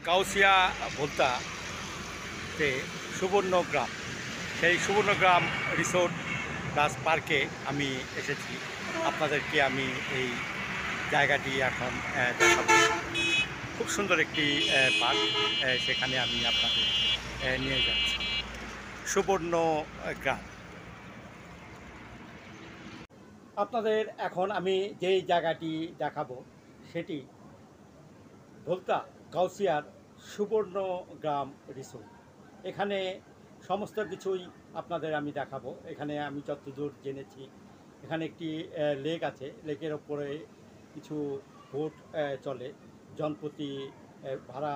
কাউসিয়া ভোলতাতে সুবর্ণগ্রাম, সেই Subarnagram resort plus পার্কে আমি এসেছি। আপনাদেরকে আমি এই জায়গাটি এখন দেখাবো। খুব সুন্দর একটি পার্ক, সেখানে আমি আপনাদের নিয়ে যাচ্ছি। সুবর্ণগ্রাম। আপনাদের এখন আমি যেই জায়গাটি দেখাবো সেটি ভোলতা কাউসিয়ার সুবর্ণগ্রাম রিসোর্ট। এখানে সমস্ত কিছুই আপনাদের আমি দেখাবো। এখানে আমি যতদূর জেনেছি এখানে একটি লেক আছে, লেকের ওপরে কিছু বোট চলে, জনপ্রতি ভাড়া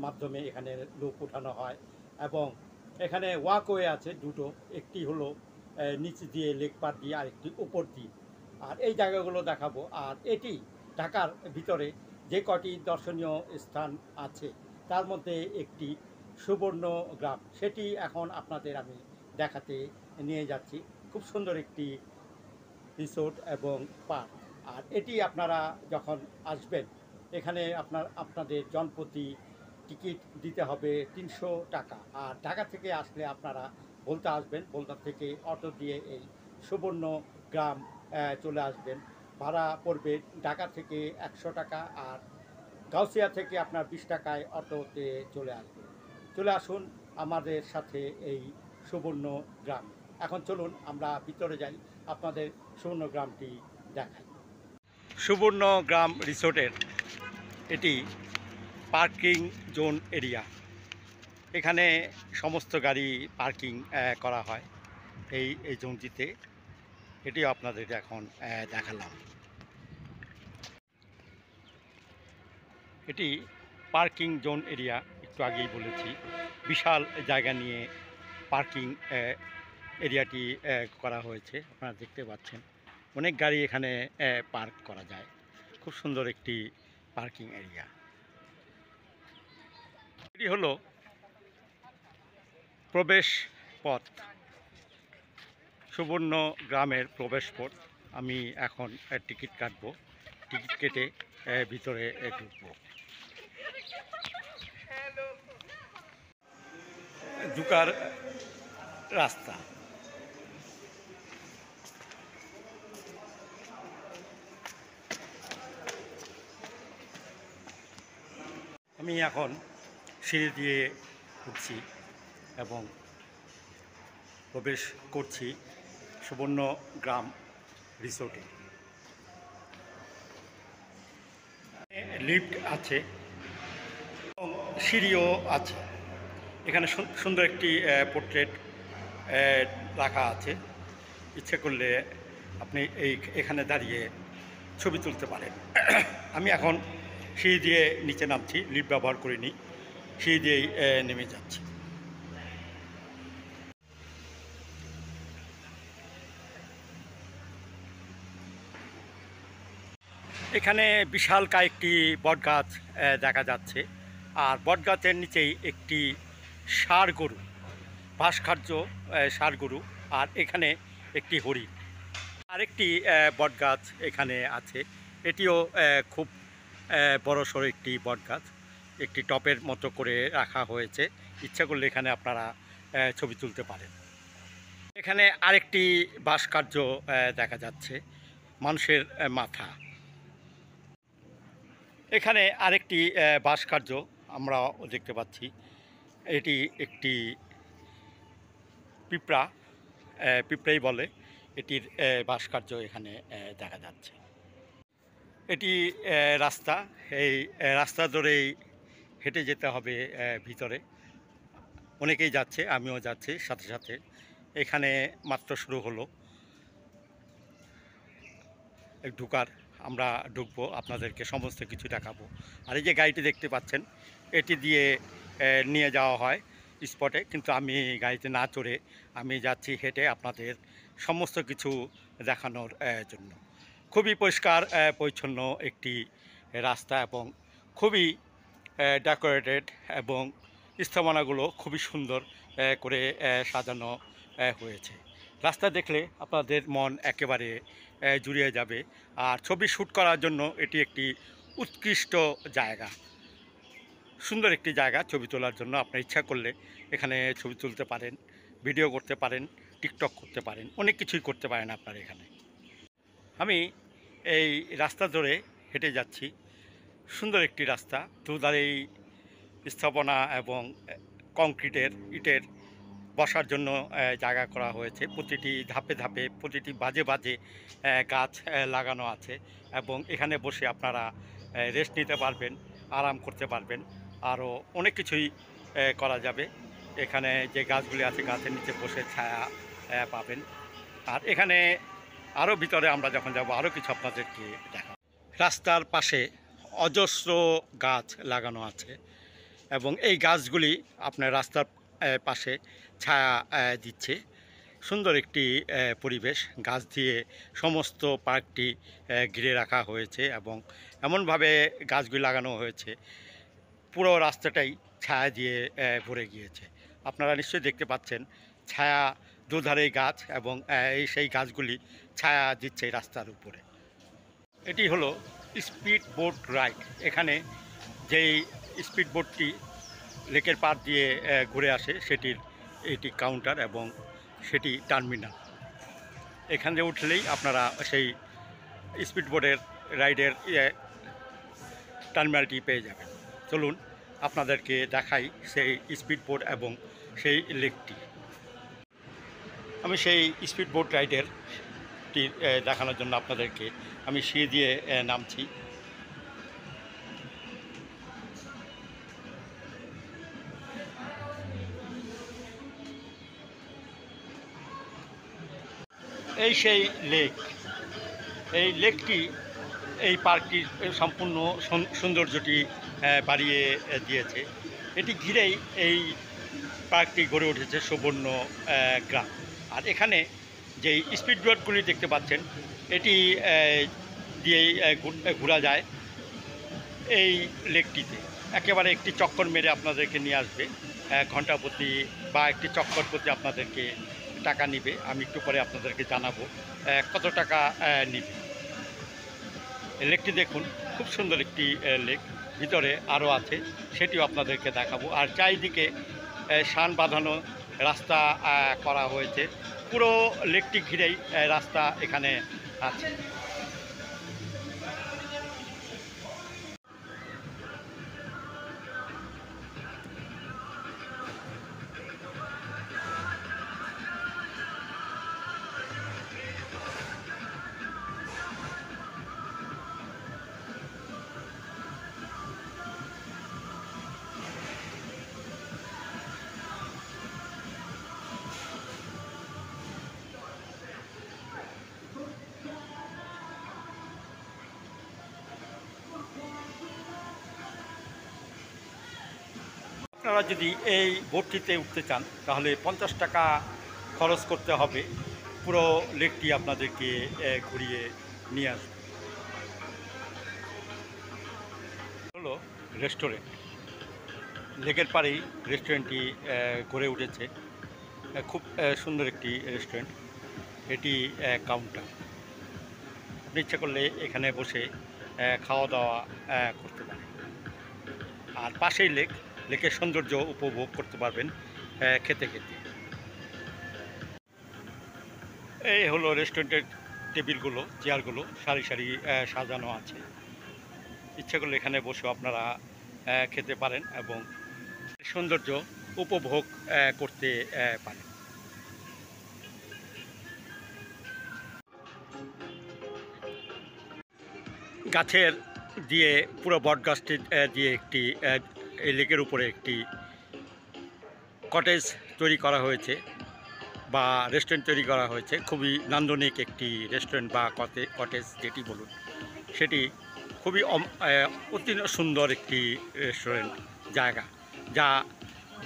মাধ্যমে এখানে লোক ওঠানো হয়। এবং এখানে ওয়াকওয়ে আছে দুটো, একটি হলো নিচ দিয়ে লেক পার দিয়ে, আরেকটি উপর দিয়ে। আর এই জায়গাগুলো দেখাবো। আর এটি ঢাকার ভিতরে যে কটি দর্শনীয় স্থান আছে তার মধ্যে একটি সুবর্ণগ্রাম, সেটি এখন আপনাদের আমি দেখাতে নিয়ে যাচ্ছি। খুব সুন্দর একটি রিসোর্ট এবং পার্ক। আর এটি আপনারা যখন আসবেন এখানে আপনাদের জনপ্রতি টিকিট দিতে হবে 300 টাকা। আর ঢাকা থেকে আসলে আপনারা ভোলতা আসবেন, ভোলতা থেকে অটো দিয়ে এই সুবর্ণগ্রাম চলে আসবেন। ভাড়া পড়বে ঢাকা থেকে 100 টাকা, আর গাউসিয়া থেকে আপনার 20 টাকায় অটোতে চলে আসুন আমাদের সাথে এই সুবর্ণগ্রাম। এখন চলুন আমরা ভিতরে যাই, আপনাদের সুবর্ণগ্রামটি দেখাই। সুবর্ণগ্রাম রিসোর্টের এটি পার্কিং জোন এরিয়া। এখানে সমস্ত গাড়ি পার্কিং করা হয় এই জোনটিতে। এটিও আপনাদের এখন দেখালাম। এটি পার্কিং জোন এরিয়া, একটু আগেই বলেছি। বিশাল জায়গা নিয়ে পার্কিং এরিয়াটি করা হয়েছে, আপনারা দেখতে পাচ্ছেন। অনেক গাড়ি এখানে পার্ক করা যায়। খুব সুন্দর একটি পার্কিং এরিয়া। এটি হলো প্রবেশ পথ, সুবর্ণগ্রামের প্রবেশ পথ। আমি এখন টিকিট কাটবো, টিকিট কেটে ভিতরে ঢুকবো। ঢুকার রাস্তা। আমি এখন সিঁড়ি দিয়ে উঠছি এবং প্রবেশ করছি সুবর্ণগ্রাম রিসোর্টে। লিফট আছে এবং সিঁড়িও আছে। এখানে সুন্দর একটি পোর্ট্রেট রাখা আছে। ইচ্ছে করলে আপনি এখানে দাঁড়িয়ে ছবি তুলতে পারেন। আমি এখন সিঁড়ি দিয়ে নিচে নামছি, লিফট ব্যবহার করিনি, সিঁড়ি দিয়েই নেমে যাচ্ছি। এখানে বিশাল কয়েকটি বটগাছ দেখা যাচ্ছে। আর বটগাছের নিচেই একটি ষাঁড় গরু, ভাস্কর্য ষাঁড় গরু। আর এখানে একটি হরিণ। আরেকটি বটগাছ এখানে আছে, এটিও খুব বড়সড় একটি বটগাছ। একটি টপের মতো করে রাখা হয়েছে, ইচ্ছা করলে এখানে আপনারা ছবি তুলতে পারেন। এখানে আরেকটি ভাস্কর্য দেখা যাচ্ছে, মানুষের মাথা। এখানে আরেকটি ভাস্কর্য আমরা দেখতে পাচ্ছি, এটি একটি পিঁপড়াই বলে, এটির ভাস্কর্য এখানে দেখা যাচ্ছে। এটি রাস্তা, এই রাস্তা ধরেই হেঁটে যেতে হবে ভিতরে। অনেকেই যাচ্ছে, আমিও যাচ্ছি সাথে সাথে। এখানে মাত্র শুরু হলো ঢুকার, আমরা ঢুকবো, আপনাদেরকে সমস্ত কিছু দেখাবো। আর এই যে গাড়িটি দেখতে পাচ্ছেন, এটি দিয়ে নিয়ে যাওয়া হয় স্পটে, কিন্তু আমি গাড়িতে না চড়ে আমি যাচ্ছি হেঁটে আপনাদের সমস্ত কিছু দেখানোর জন্য। খুবই পরিষ্কার পরিচ্ছন্ন একটি রাস্তা এবং খুবই ডেকোরেটেড, এবং স্থাপনাগুলো খুবই সুন্দর করে সাজানো হয়েছে। রাস্তা দেখলে আপনাদের মন একেবারে জুড়িয়ে যাবে। আর ছবি শ্যুট করার জন্য এটি একটি উৎকৃষ্ট জায়গা। সুন্দর একটি জায়গা ছবি তোলার জন্য। আপনার ইচ্ছা করলে এখানে ছবি তুলতে পারেন, ভিডিও করতে পারেন, টিকটক করতে পারেন, অনেক কিছুই করতে পারেন আপনার এখানে। আমি এই রাস্তা ধরে হেঁটে যাচ্ছি। সুন্দর একটি রাস্তা, দুধারেই স্থাপনা এবং কংক্রিটের ইটের বসার জন্য জায়গা করা হয়েছে। প্রতিটি ধাপে ধাপে, প্রতিটি বাজে বাজে গাছ লাগানো আছে এবং এখানে বসে আপনারা রেস্ট নিতে পারবেন, আরাম করতে পারবেন, আরও অনেক কিছুই করা যাবে। এখানে যে গাছগুলি আছে গাছের নিচে বসে ছায়া পাবেন। আর এখানে আরও ভিতরে আমরা যখন যাব আরও কিছু আপনাদেরকে দেখাবো। রাস্তার পাশে অজস্র গাছ লাগানো আছে এবং এই গাছগুলি আপনার রাস্তার পাশে ছায়া দিচ্ছে। সুন্দর একটি পরিবেশ, গাছ দিয়ে সমস্ত পার্কটি ঘিরে রাখা হয়েছে এবং এমনভাবে গাছগুলি লাগানো হয়েছে পুরো রাস্তাটাই ছায়া দিয়ে ভরে গিয়েছে। আপনারা নিশ্চয়ই দেখতে পাচ্ছেন ছায়া, দুধারে গাছ এবং সেই গাছগুলি ছায়া দিচ্ছে রাস্তার উপরে। এটি হলো স্পিড বোট রাইড। এখানে যেই স্পিড বোটটি লেকের পার দিয়ে ঘুরে আসে সেটির এটি কাউন্টার এবং সেটি টার্মিনাল। এখান দিয়ে উঠলেই আপনারা সেই স্পিড বোটের রাইডের টার্মিনালটি পেয়ে যাবেন। চলুন আপনাদেরকে দেখাই সেই স্পিড বোট এবং সেই লেকটি। আমি সেই স্পিড বোট রাইডেরটি দেখানোর জন্য আপনাদেরকে আমি সিঁড়ি দিয়ে নামছি। এই সেই লেক, এই লেকটি এই পার্কটির সম্পূর্ণ সৌন্দর্যটি বাড়িয়ে দিয়েছে। এটি ঘিরেই এই পার্কটি গড়ে উঠেছে সুবর্ণ গ্রাম। আর এখানে যেই স্পিড বোটগুলি দেখতে পাচ্ছেন এটি দিয়েই ঘোরা যায় এই লেকটিতে। একেবারে একটি চক্কর মেরে আপনাদেরকে নিয়ে আসবে, ঘন্টা প্রতি বা একটি চক্কর প্রতি আপনাদেরকে টাকা নিবে। আমি একটু পরে আপনাদেরকে জানাবো কত টাকা নিবে। লেকটি দেখুন, খুব সুন্দর একটি লেক, ভিতরে আরও আছে সেটিও আপনাদেরকে দেখাবো। আর চারিদিকে শান বাঁধানো রাস্তা করা হয়েছে, পুরো লেকটি ঘিরেই রাস্তা এখানে আছে। আপনারা যদি এই বোটটিতে উঠতে চান তাহলে 50 টাকা খরচ করতে হবে। পুরো লেকটি আপনাদেরকে ঘুরিয়ে নিয়ে আসবে। হলো রেস্টুরেন্ট, লেকের পাড়েই রেস্টুরেন্টটি গড়ে উঠেছে। খুব সুন্দর একটি রেস্টুরেন্ট। এটি কাউন্টার, আপনি ইচ্ছা করলে এখানে বসে খাওয়া দাওয়া করতে পারেন। আর পাশেই লেক, লেকের সৌন্দর্য উপভোগ করতে পারবেন খেতে খেতে। এই হলো রেস্টুরেন্টের টেবিলগুলো, চেয়ারগুলো সারি সারি সাজানো আছে। ইচ্ছা করলে এখানে বসেও আপনারা খেতে পারেন এবং সৌন্দর্য উপভোগ করতে পারেন। গাছের দিয়ে পুরো বট গাছটি দিয়ে একটি এই লেকের উপরে একটি কটেজ তৈরি করা হয়েছে বা রেস্টুরেন্ট তৈরি করা হয়েছে। খুবই নান্দনিক একটি রেস্টুরেন্ট বা কটেজ যেটি বলুন, সেটি খুবই অতি সুন্দর একটি রেস্টুরেন্ট জায়গা, যা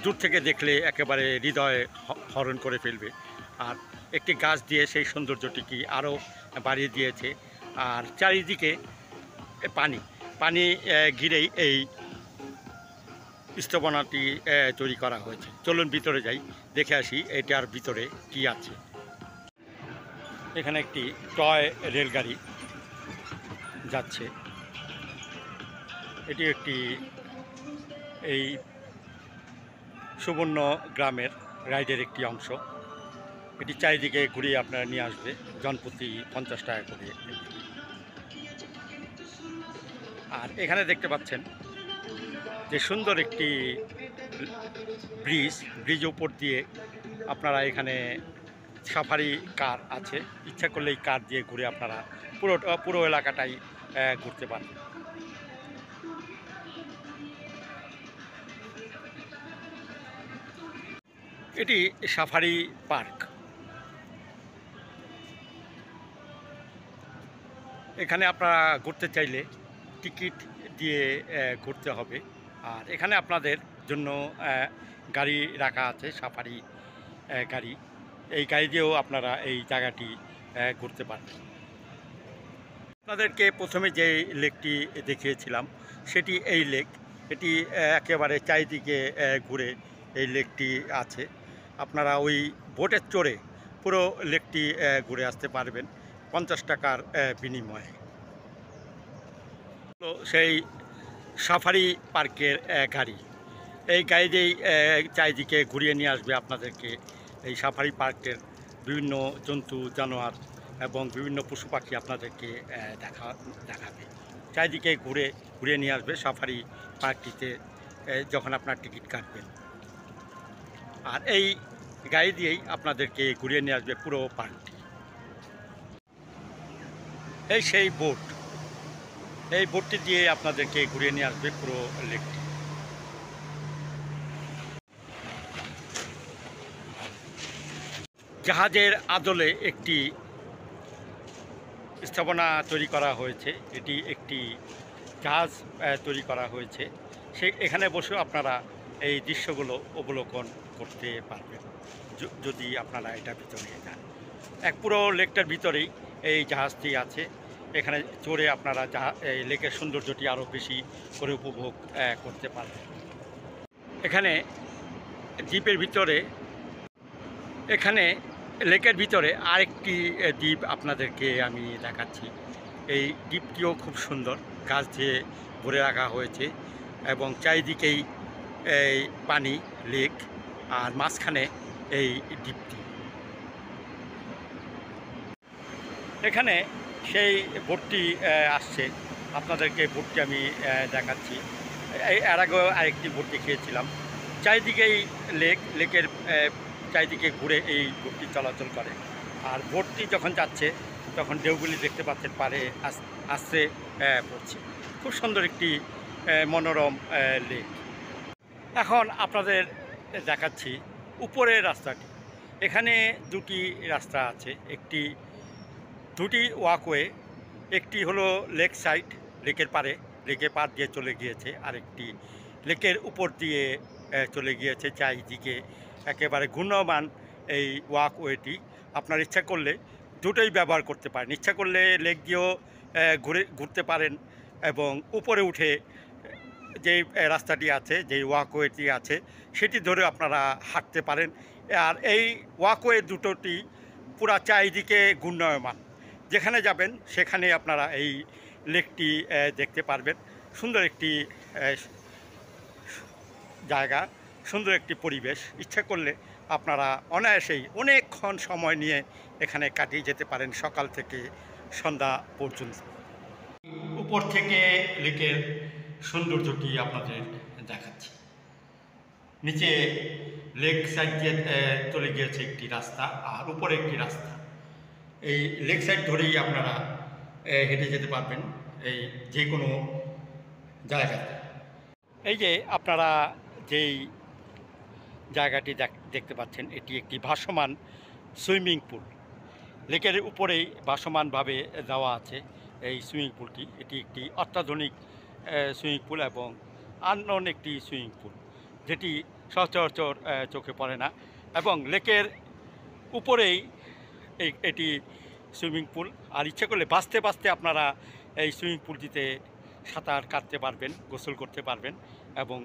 দূর থেকে দেখলে একেবারে হৃদয় হরণ করে ফেলবে। আর একটি গাছ দিয়ে সেই সৌন্দর্যটিকে আরও বাড়িয়ে দিয়েছে। আর চারিদিকে পানি পানি ঘিরেই এই স্থাপনাটি তৈরি করা হয়েছে। চলুন ভিতরে যাই, দেখে আসি এটার ভিতরে কি আছে। এখানে একটি টয় রেলগাড়ি যাচ্ছে। এটি একটি এই সুবর্ণ গ্রামের রাইডের একটি অংশ। এটি চারিদিকে ঘুরিয়ে আপনারা নিয়ে আসবে, জনপ্রতি 50 টাকা করে। আর এখানে দেখতে পাচ্ছেন যে সুন্দর একটি ব্রিজ উপর দিয়ে আপনারা এখানে সাফারি কার আছে, ইচ্ছা করলে এই কার দিয়ে ঘুরে আপনারা পুরো এলাকাটাই ঘুরতে পারবেন। এটি সাফারি পার্ক। এখানে আপনারা ঘুরতে চাইলে টিকিট দিয়ে ঘুরতে হবে। আর এখানে আপনাদের জন্য গাড়ি রাখা আছে, সাফারি গাড়ি। এই গাড়ি দিয়েও আপনারা এই জায়গাটি ঘুরতে পারবেন। আপনাদেরকে প্রথমে যে লেকটি দেখিয়েছিলাম সেটি এই লেক। এটি একেবারে চারিদিকে ঘুরে এই লেকটি আছে। আপনারা ওই বোটে চড়ে পুরো লেকটি ঘুরে আসতে পারবেন 50 টাকার বিনিময়ে। তো সেই সাফারি পার্কের গাড়ি, এই গাড়ি দিয়েই চারিদিকে ঘুরিয়ে নিয়ে আসবে আপনাদেরকে। এই সাফারি পার্কের বিভিন্ন জন্তু জানোয়ার এবং বিভিন্ন পশু পাখি আপনাদেরকে দেখাবে। চারিদিকে ঘুরিয়ে নিয়ে আসবে সাফারি পার্কটিতে যখন আপনার টিকিট কাটবেন। আর এই গাড়ি দিয়েই আপনাদেরকে ঘুরিয়ে নিয়ে আসবে পুরো পার্কটি। এই সেই বোট, এই বোটটি দিয়ে আপনাদেরকে ঘুরিয়ে নিয়ে আসবে পুরো লেকটি। জাহাজের আদলে একটি স্থাপনা তৈরি করা হয়েছে। এটি একটি জাহাজ তৈরি করা হয়েছে। এখানে বসেও আপনারা এই দৃশ্যগুলো অবলোকন করতে পারবেন যদি আপনারা এটা ভিতরে যান। পুরো লেকটার ভিতরেই এই জাহাজটি আছে। এখানে চড়ে আপনারা এই লেকের সৌন্দর্যটি আরও বেশি করে উপভোগ করতে পারবেন। এখানে দ্বীপের ভিতরে, এখানে লেকের ভিতরে আরেকটি দ্বীপ আপনাদেরকে আমি দেখাচ্ছি। এই দ্বীপটিও খুব সুন্দর, গাছ দিয়ে ভরে রাখা হয়েছে এবং চারিদিকেই এই পানি, লেক, আর মাঝখানে এই দ্বীপটি। এখানে সেই বোটটি আসছে, আপনাদেরকে বোটটি আমি দেখাচ্ছি। এর আগেও আরেকটি বোট দেখিয়েছিলাম। চারিদিকেই লেকের চারিদিকে ঘুরে এই বোটটি চলাচল করে। আর বোটটি যখন যাচ্ছে তখন ঢেউগুলি দেখতে পাচ্ছেন পারে আসছে পড়ছে। খুব সুন্দর একটি মনোরম লেক। এখন আপনাদের দেখাচ্ছি উপরের রাস্তাটি। এখানে দুটি রাস্তা আছে, দুটি ওয়াকওয়ে। একটি হলো লেক সাইড, লেকের পার দিয়ে চলে গিয়েছে, আরেকটি লেকের উপর দিয়ে চলে গিয়েছে চারিদিকে একেবারে ঘূর্ণমান এই ওয়াকওয়েটি। আপনার ইচ্ছা করলে দুটোই ব্যবহার করতে পারেন। ইচ্ছা করলে লেক দিয়েও ঘুরতে পারেন এবং উপরে উঠে যেই রাস্তাটি আছে, যেই ওয়াকওয়েটি আছে সেটি ধরে আপনারা হাঁটতে পারেন। আর এই ওয়াকওয়ে দুটোটি পুরা চারিদিকে ঘূর্ণায়মান। যেখানে যাবেন সেখানে আপনারা এই লেকটি দেখতে পারবেন। সুন্দর একটি জায়গা, সুন্দর একটি পরিবেশ। ইচ্ছা করলে আপনারা অনায়াসেই অনেকক্ষণ সময় নিয়ে এখানে কাটিয়ে যেতে পারেন, সকাল থেকে সন্ধ্যা পর্যন্ত। উপর থেকে লেকের সৌন্দর্যটি আপনাদের দেখাচ্ছি। নিচে লেক সাইড দিয়ে চলে গিয়েছে একটি রাস্তা, আর উপরে একটি রাস্তা। এই লেক সাইড ধরেই আপনারা হেঁটে যেতে পারবেন এই যে কোনো জায়গাতে। এই যে আপনারা যেই জায়গাটি দেখতে পাচ্ছেন, এটি একটি ভাসমান সুইমিং পুল। লেকের উপরেই ভাসমানভাবে দেওয়া আছে এই সুইমিং পুলটি। এটি একটি অত্যাধুনিক সুইমিং পুল এবং আননোন একটি সুইমিং পুল, যেটি সচরাচর চোখে পড়ে না। এবং লেকের উপরেই এটি সুইমিং পুল। আর ইচ্ছে করলে বাঁচতে আপনারা এই সুইমিং পুলটিতে সাঁতার কাটতে পারবেন, গোসল করতে পারবেন এবং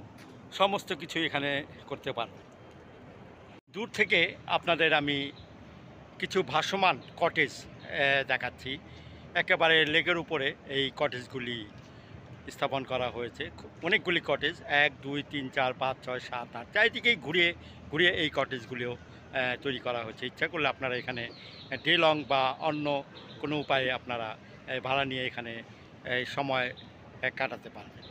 সমস্ত কিছু এখানে করতে পারবেন। দূর থেকে আপনাদের আমি কিছু ভাসমান কটেজ দেখাচ্ছি। একেবারে লেকের উপরে এই কটেজগুলি স্থাপন করা হয়েছে। অনেকগুলি কটেজ 1 2 3 4 5 6 7 8 চারিদিকেই ঘুরিয়ে ঘুরিয়ে এই কটেজগুলিও তৈরি করা হয়েছে। ইচ্ছা করলে আপনারা এখানে ডে লং বা অন্য কোনো উপায়ে আপনারা ভাড়া নিয়ে এখানে সময় কাটাতে পারবেন।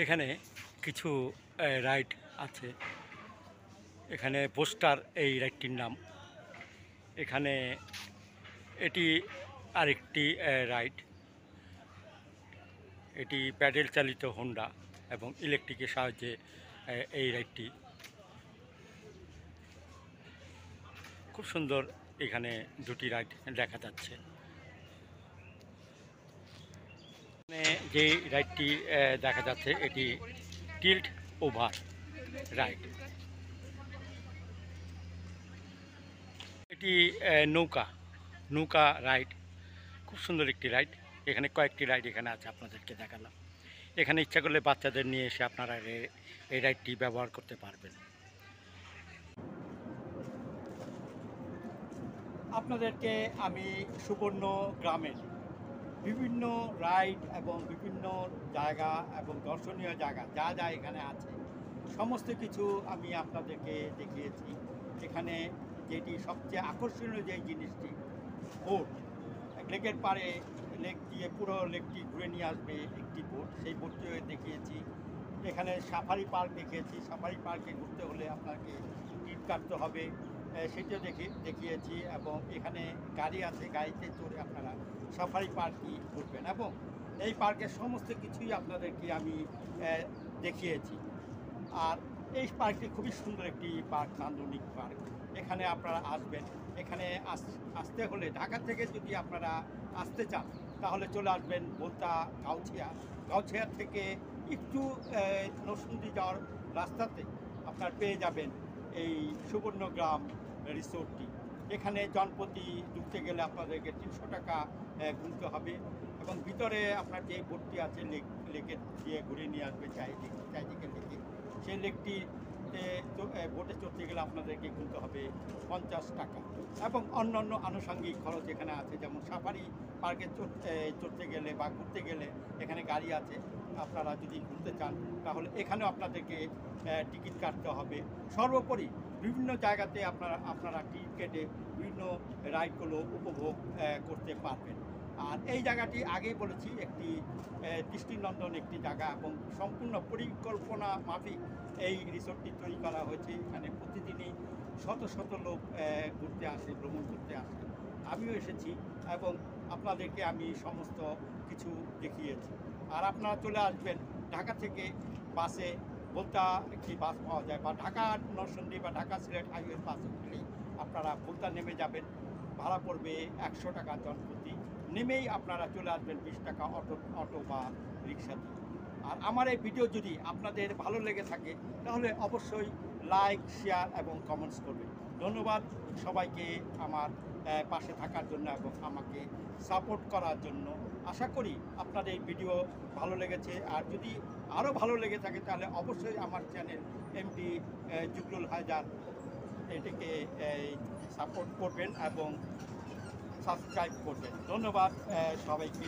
এখানে কিছু রাইড আছে। এখানে পোস্টার এই রাইডটির নাম। এখানে এটি আরেকটি রাইড। এটি প্যাডেল চালিত হোন্ডা এবং ইলেকট্রিকের সাহায্যে এই রাইডটি। খুব সুন্দর এখানে দুটি রাইড দেখা যাচ্ছে। যে রাইডটি দেখা যাচ্ছে এটি টিল্ট ওভার রাইড। এটি নৌকা রাইড। খুব সুন্দর একটি রাইড। এখানে কয়েকটি রাইড এখানে আছে, আপনাদেরকে দেখালাম। এখানে ইচ্ছা করলে বাচ্চাদের নিয়ে এসে আপনারা এই রাইডটি ব্যবহার করতে পারবেন। আপনাদেরকে আমি সুবর্ণ গ্রামের বিভিন্ন রাইড এবং বিভিন্ন জায়গা এবং দর্শনীয় জায়গা যা যা এখানে আছে সমস্ত কিছু আমি আপনাদেরকে দেখিয়েছি। এখানে যেটি সবচেয়ে আকর্ষণীয় যে জিনিসটি, বোট। লেকের পাড়ে লেক দিয়ে পুরো লেকটি ঘুরে নিয়ে আসবে একটি বোট, সেই বোটটিও দেখিয়েছি। এখানে সাফারি পার্ক দেখিয়েছি। সাফারি পার্কে ঘুরতে হলে আপনাকে টিকিট কাটতে হবে, সেটিও দেখিয়েছি। এবং এখানে গাড়ি আছে, গাড়িতে চড়ে আপনারা সাফারি পার্কই ঘুরবেন এবং এই পার্কের সমস্ত কিছুই আপনাদেরকে আমি দেখিয়েছি। আর এই পার্কটি খুবই সুন্দর একটি পার্ক, নান্দনিক পার্ক। এখানে আপনারা আসবেন। এখানে আসতে হলে ঢাকা থেকে যদি আপনারা আসতে চান তাহলে চলে আসবেন ভোলতা গাউছিয়া থেকে একটু নরসিংদী যাওয়ার রাস্তাতে আপনার পেয়ে যাবেন এই সুবর্ণগ্রাম রিসোর্টটি। এখানে জনপ্রতি ঢুকতে গেলে আপনাদেরকে 300 টাকা গুনতে হবে এবং ভিতরে আপনার যে বোটটি আছে লেকের দিয়ে ঘুরে নিয়ে আসবে চারিদিকে লেকে। সেই লেকটিতে বোটে চড়তে গেলে আপনাদেরকে গুনতে হবে 50 টাকা এবং অন্যান্য আনুষঙ্গিক খরচ এখানে আছে, যেমন সাফারি পার্কে চড়তে গেলে বা ঘুরতে গেলে এখানে গাড়ি আছে। আপনারা যদি ঘুরতে চান তাহলে এখানেও আপনাদেরকে টিকিট কাটতে হবে। সর্বোপরি বিভিন্ন জায়গাতে আপনারা টিকিট কেটে বিভিন্ন রাইডগুলো উপভোগ করতে পারবেন। আর এই জায়গাটি আগেই বলেছি একটি দৃষ্টিনন্দন একটি জায়গা এবং সম্পূর্ণ পরিকল্পনা মাফিক এই রিসোর্টটি তৈরি করা হয়েছে। এখানে প্রতিদিনই শত শত লোক ঘুরতে আসে, ভ্রমণ করতে আসে। আমিও এসেছি এবং আপনাদেরকে আমি সমস্ত কিছু দেখিয়েছি। আর আপনারা চলে আসবেন ঢাকা থেকে বাসে, ভোলতা একটি বাস পাওয়া যায়, বা ঢাকা নরসিংদী বা ঢাকা সিলেট হাইওয়ে বাসে উঠলেই আপনারা ভোলতা নেমে যাবেন। ভাড়া পড়বে 100 টাকা জনপ্রতি। নেমেই আপনারা চলে আসবেন 20 টাকা অটো বা রিক্সা দিয়ে। আর আমার এই ভিডিও যদি আপনাদের ভালো লেগে থাকে তাহলে অবশ্যই লাইক, শেয়ার এবং কমেন্টস করবেন। ধন্যবাদ সবাইকে আমার পাশে থাকার জন্য এবং আমাকে সাপোর্ট করার জন্য। আশা করি আপনাদের এই ভিডিও ভালো লেগেছে। আর যদি আরও ভালো লেগে থাকে তাহলে অবশ্যই আমার চ্যানেল এমডি জুগলুল হায়দার এটিকে সাপোর্ট করবেন এবং সাবস্ক্রাইব করবেন। ধন্যবাদ সবাইকে।